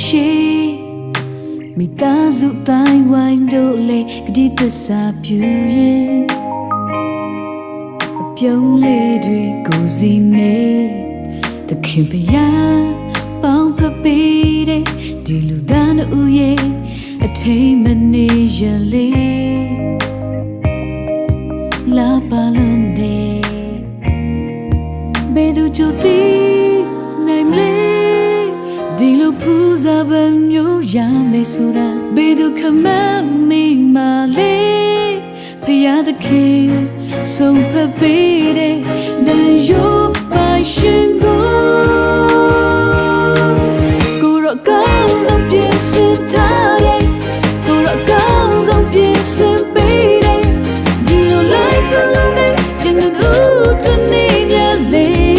ရှိမိသားစုတိုင်းဝိုင်းတို့လေကတိသစ္စာပြုရင်အပြုံးလေးတွေကိုစီနေတခင်ဖျားပေါင်းဖပေးတဲ့ဒီလူသားတို့ရဲ့အထိမ်မနေရလေလာပါလုံးတဲ့ဘယ်သူကြိုသိနိုင်မလဲဒီလိုဖူးစားပမျိုးရမယ်ဆိုတာဘယ်သူခမမိမလဲဖယားသခင်ဆုံးဖက်ပေးတဲ့နာယောပါရှင်ကိုရောကောင်းဆုံးပြည့်စင်ထားတယ်ကိုရောကောင်းဆုံးပြည့်စင်ပေးတယ်ဒီလိုလိုက်ဘလုံးနဲ့ကျန်တဲ့ဦးတနေရလေ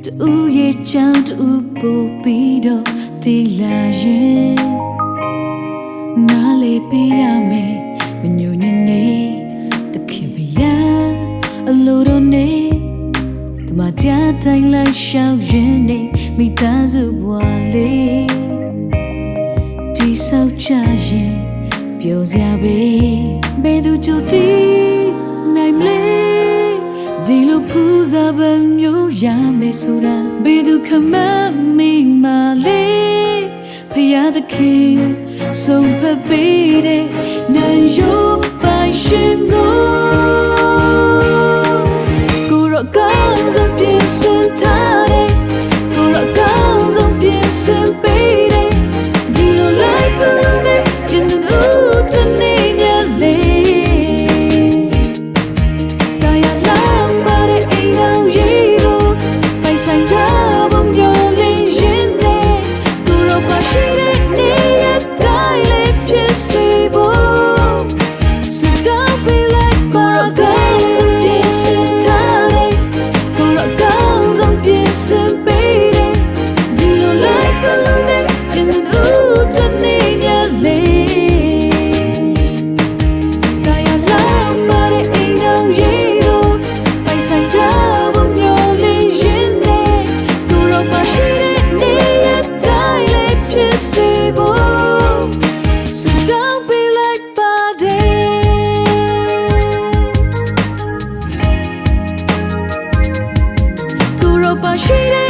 တူရဲ့ချောင်းတူပို့ပြီးတော့တီလာရင်နားလေပေးရမယ်မညိုညင်နေတခင်မရအလိုတော့နေတမတရားတိုင်းလိုက်ရှောက်ရင်နေမိသားစုဘဝလေးဒီဆောက်ချရင်ပြောစရာပဲဘယ်သူကြိုသိနိုင်မလဲဒီလိုဖူးစားပမျိုးရမယ်ဆိုတာဘယ်သူခမမိမလဲဖယားသခင်ဆုံးဖက်ပေးတဲ့နာယောပါရှင်ကိုရောကောင်းဆုံးပြည့်စင်ထားတယ်ကိုရောကောင်းဆုံးပြည့်စင်ပေးတယ်ဒီလိုလိုက်ဘလုံးနဲ့ကျန်တဲ့ဦးတနေရလေshe